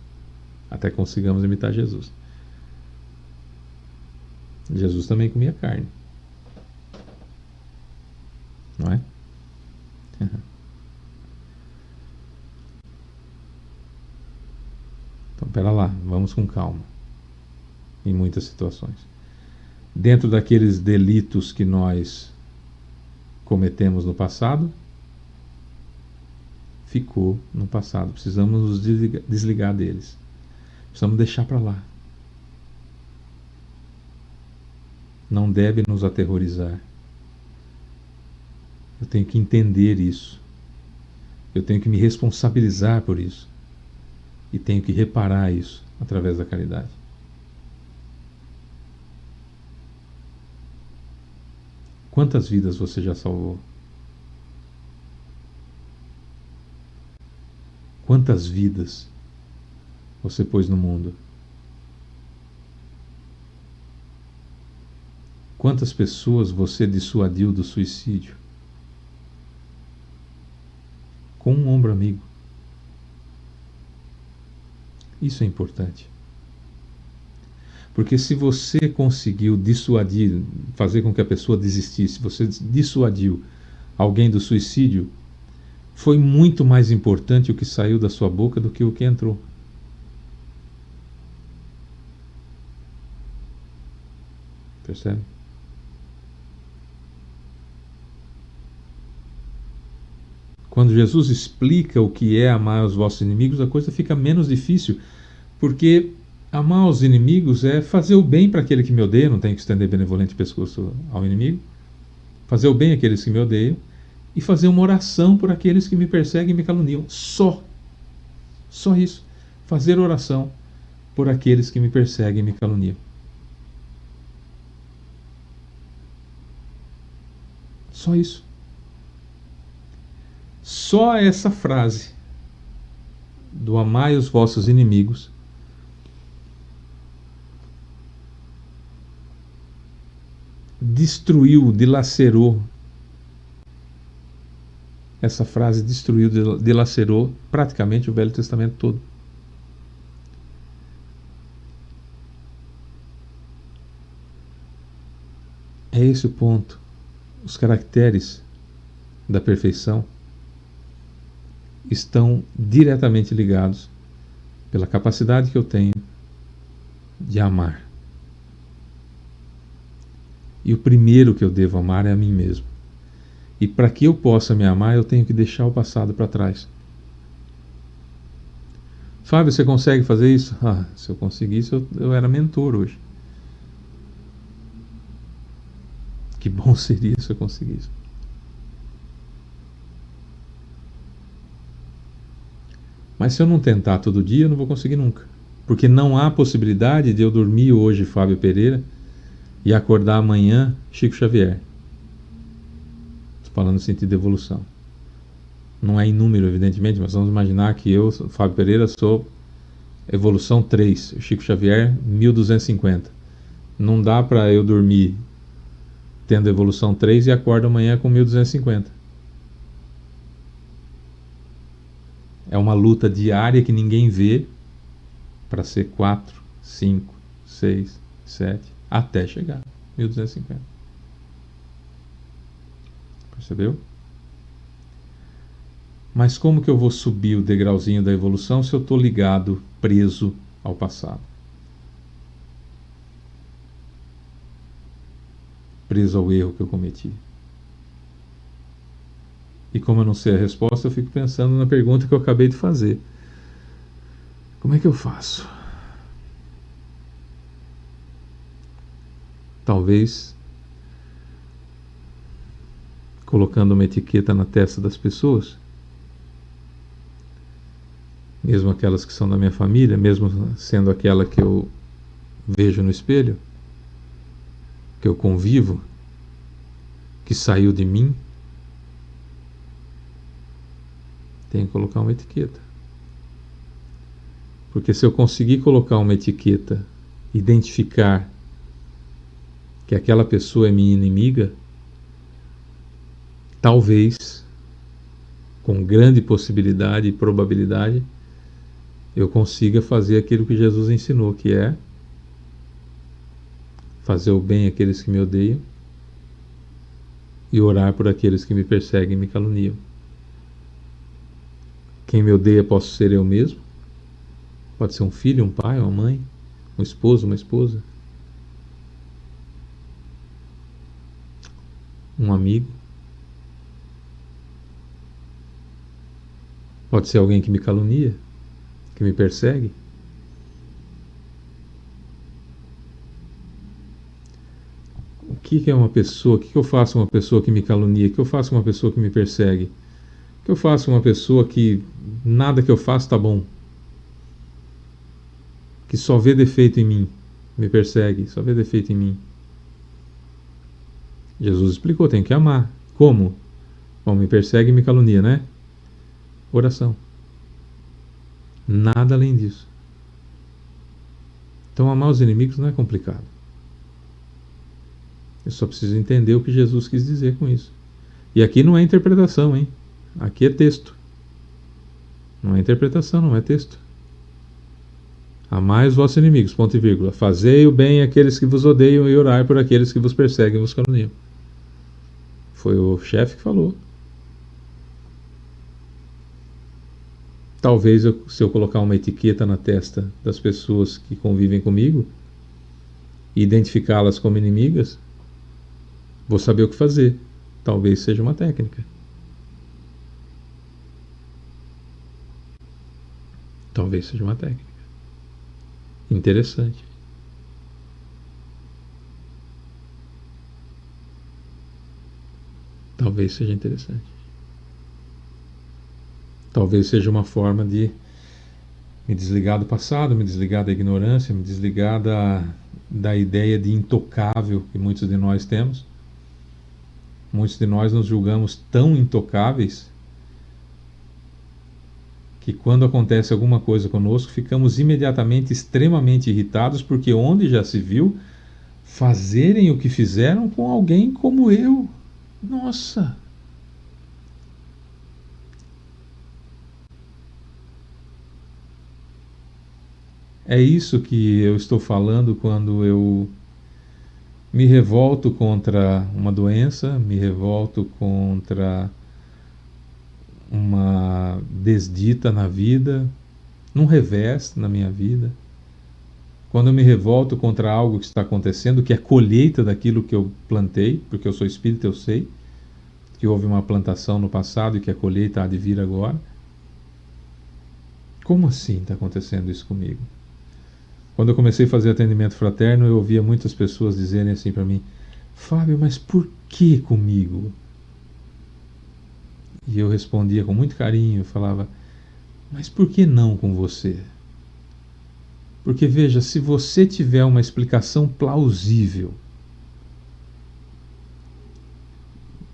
Até consigamos imitar Jesus. Jesus também comia carne, não é? Então, pera lá, vamos com calma. Em muitas situações. Dentro daqueles delitos que nós cometemos no passado, ficou no passado. Precisamos nos desligar deles. Precisamos deixar para lá. Não deve nos aterrorizar. Eu tenho que entender isso. Eu tenho que me responsabilizar por isso. E tenho que reparar isso através da caridade. Quantas vidas você já salvou? Quantas vidas você pôs no mundo? Quantas pessoas você dissuadiu do suicídio? Com um ombro amigo. Isso é importante. Porque se você conseguiu dissuadir, fazer com que a pessoa desistisse, você dissuadiu alguém do suicídio, foi muito mais importante o que saiu da sua boca do que o que entrou. Percebe? Quando Jesus explica o que é amar os vossos inimigos, a coisa fica menos difícil, porque amar os inimigos é fazer o bem para aquele que me odeia, não tem que estender benevolente pescoço ao inimigo, fazer o bem àqueles que me odeiam, e fazer uma oração por aqueles que me perseguem e me caluniam. Só. Só isso. Fazer oração por aqueles que me perseguem e me caluniam. Só isso. Só essa frase do amai os vossos inimigos destruiu, dilacerou. Essa frase destruiu, dilacerou praticamente o Velho Testamento todo. É esse o ponto. Os caracteres da perfeição estão diretamente ligados pela capacidade que eu tenho de amar. E o primeiro que eu devo amar é a mim mesmo. E para que eu possa me amar, eu tenho que deixar o passado para trás. Fábio, você consegue fazer isso? Se eu conseguisse, eu era mentor hoje. Que bom seria se eu conseguisse. Mas se eu não tentar todo dia, eu não vou conseguir nunca. Porque não há possibilidade de eu dormir hoje, Fábio Pereira, e acordar amanhã, Chico Xavier. Estou falando no sentido de evolução. Não é em número, evidentemente, mas vamos imaginar que eu, Fábio Pereira, sou evolução 3, Chico Xavier 1250. Não dá para eu dormir tendo evolução 3 e acordo amanhã com 1250. É uma luta diária que ninguém vê para ser 4, 5, 6, 7, até chegar 1250. Percebeu? Mas como que eu vou subir o degrauzinho da evolução se eu estou ligado, preso ao passado? Preso ao erro que eu cometi. E como eu não sei a resposta, eu fico pensando na pergunta que eu acabei de fazer. Como é que eu faço? Talvez colocando uma etiqueta na testa das pessoas, mesmo aquelas que são da minha família, mesmo sendo aquela que eu vejo no espelho, que eu convivo, que saiu de mim, tenho que colocar uma etiqueta. Porque se eu conseguir colocar uma etiqueta, identificar que aquela pessoa é minha inimiga, talvez, com grande possibilidade e probabilidade, eu consiga fazer aquilo que Jesus ensinou, que é fazer o bem àqueles que me odeiam e orar por aqueles que me perseguem e me caluniam. Quem me odeia posso ser eu mesmo, pode ser um filho, um pai, uma mãe, um esposo, uma esposa, um amigo, pode ser alguém que me calunia, que me persegue. O que é uma pessoa? O que eu faço com uma pessoa que me calunia? O que eu faço com uma pessoa que me persegue? O que eu faço com uma pessoa que nada que eu faço está bom? Que só vê defeito em mim, me persegue, só vê defeito em mim. Jesus explicou, tem que amar. Como? Bom, me persegue e me calunia, né? Oração. Nada além disso. Então amar os inimigos não é complicado. Eu só preciso entender o que Jesus quis dizer com isso. E aqui não é interpretação, hein? Aqui é texto. Não é interpretação, não é texto. Amai os vossos inimigos, ponto e vírgula. Fazei o bem àqueles que vos odeiam e orai por aqueles que vos perseguem e vos caluniam. Foi o chefe que falou. Talvez se eu colocar uma etiqueta na testa das pessoas que convivem comigo e identificá-las como inimigas, vou saber o que fazer. Talvez seja uma técnica. Talvez seja uma técnica. Interessante. Talvez seja interessante. Talvez seja uma forma de me desligar do passado, me desligar da ignorância, me desligar da ideia de intocável que muitos de nós temos. Muitos de nós nos julgamos tão intocáveis que quando acontece alguma coisa conosco, ficamos imediatamente extremamente irritados, porque onde já se viu fazerem o que fizeram com alguém como eu? Nossa! É isso que eu estou falando quando eu me revolto contra uma doença, me revolto contra uma desdita na vida, num revés na minha vida. Quando eu me revolto contra algo que está acontecendo, que é colheita daquilo que eu plantei, porque eu sou espírita, eu sei que houve uma plantação no passado e que a colheita há de vir agora. Como assim está acontecendo isso comigo? Quando eu comecei a fazer atendimento fraterno, eu ouvia muitas pessoas dizerem assim para mim: Fábio, mas por que comigo? E eu respondia com muito carinho, falava: mas por que não com você? Porque veja, se você tiver uma explicação plausível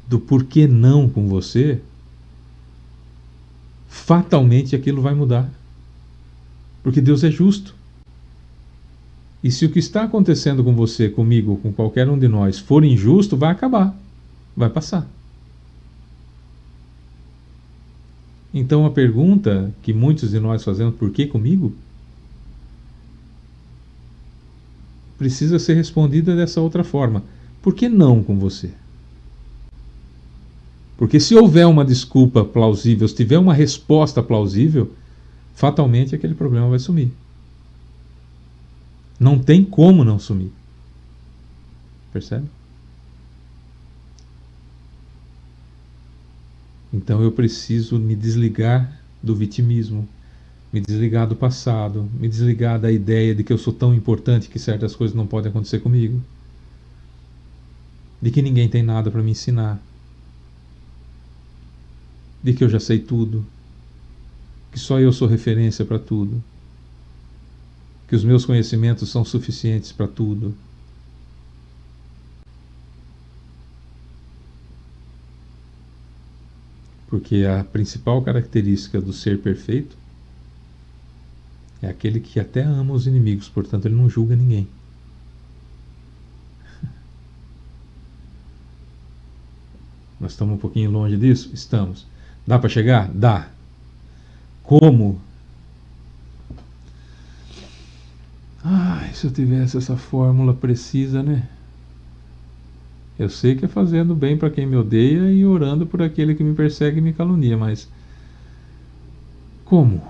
do porquê não com você, fatalmente aquilo vai mudar. Porque Deus é justo. E se o que está acontecendo com você, comigo, ou com qualquer um de nós, for injusto, vai acabar. Vai passar. Então a pergunta que muitos de nós fazemos, por que comigo? Precisa ser respondida dessa outra forma. Por que não com você? Porque se houver uma desculpa plausível, se tiver uma resposta plausível, fatalmente aquele problema vai sumir. Não tem como não sumir. Percebe? Então eu preciso me desligar do vitimismo, me desligar do passado, me desligar da ideia de que eu sou tão importante que certas coisas não podem acontecer comigo, de que ninguém tem nada para me ensinar, de que eu já sei tudo, que só eu sou referência para tudo, que os meus conhecimentos são suficientes para tudo. Porque a principal característica do ser perfeito é aquele que até ama os inimigos, portanto ele não julga ninguém. Nós estamos um pouquinho longe disso? Estamos. Dá para chegar? Dá. Como? Se eu tivesse essa fórmula precisa, né? Eu sei que é fazendo bem para quem me odeia e orando por aquele que me persegue e me calunia, mas como?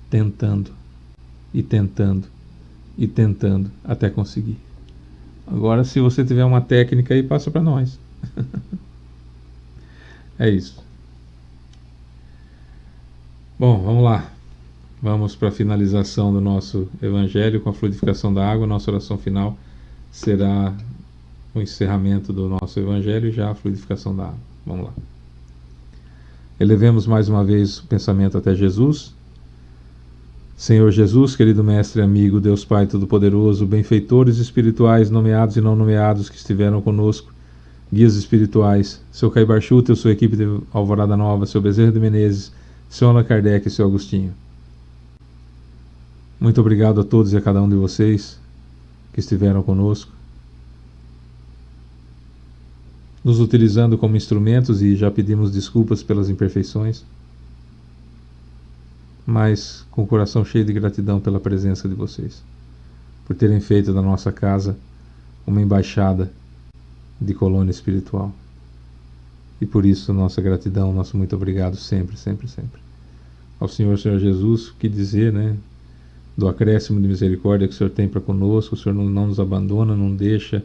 Tentando, e tentando, e tentando, até conseguir. Agora, se você tiver uma técnica aí, passa para nós. É isso. Bom, vamos lá. Vamos para a finalização do nosso evangelho com a fluidificação da água. Nossa oração final será o encerramento do nosso evangelho e já a fluidificação da água. Vamos lá. Elevemos mais uma vez o pensamento até Jesus. Senhor Jesus, querido Mestre e amigo, Deus Pai Todo-Poderoso, benfeitores espirituais nomeados e não nomeados que estiveram conosco, guias espirituais, seu Caibar Schutel, sua equipe de Alvorada Nova, seu Bezerra de Menezes, seu Allan Kardec e seu Agostinho. Muito obrigado a todos e a cada um de vocês que estiveram conosco, nos utilizando como instrumentos, e já pedimos desculpas pelas imperfeições, mas com o coração cheio de gratidão pela presença de vocês, por terem feito da nossa casa uma embaixada de colônia espiritual. E por isso nossa gratidão, nosso muito obrigado sempre, sempre, sempre. Ao Senhor Jesus, o que dizer, né? Do acréscimo de misericórdia que o Senhor tem para conosco. O Senhor não nos abandona, não deixa,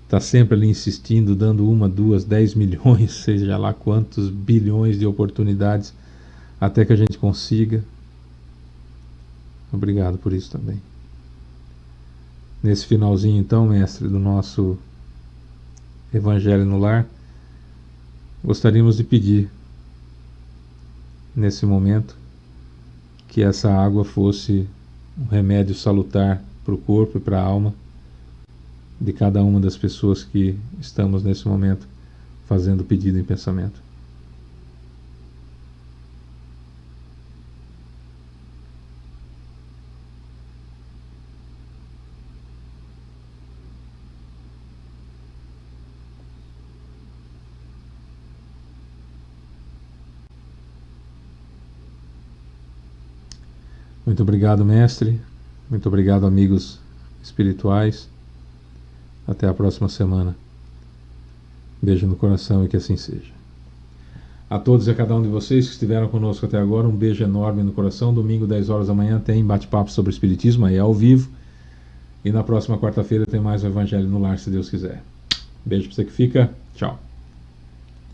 está sempre ali insistindo, dando 1, 2, 10 milhões, seja lá quantos bilhões de oportunidades até que a gente consiga. Obrigado por isso também. Nesse finalzinho então, mestre, do nosso Evangelho no Lar, gostaríamos de pedir nesse momento que essa água fosse um remédio salutar para o corpo e para a alma de cada uma das pessoas que estamos nesse momento fazendo o pedido em pensamento. Muito obrigado, mestre. Muito obrigado, amigos espirituais. Até a próxima semana. Beijo no coração e que assim seja. A todos e a cada um de vocês que estiveram conosco até agora, um beijo enorme no coração. Domingo, 10 horas da manhã, tem bate-papo sobre Espiritismo, aí ao vivo. E na próxima quarta-feira tem mais o Evangelho no Lar, se Deus quiser. Beijo pra você que fica. Tchau.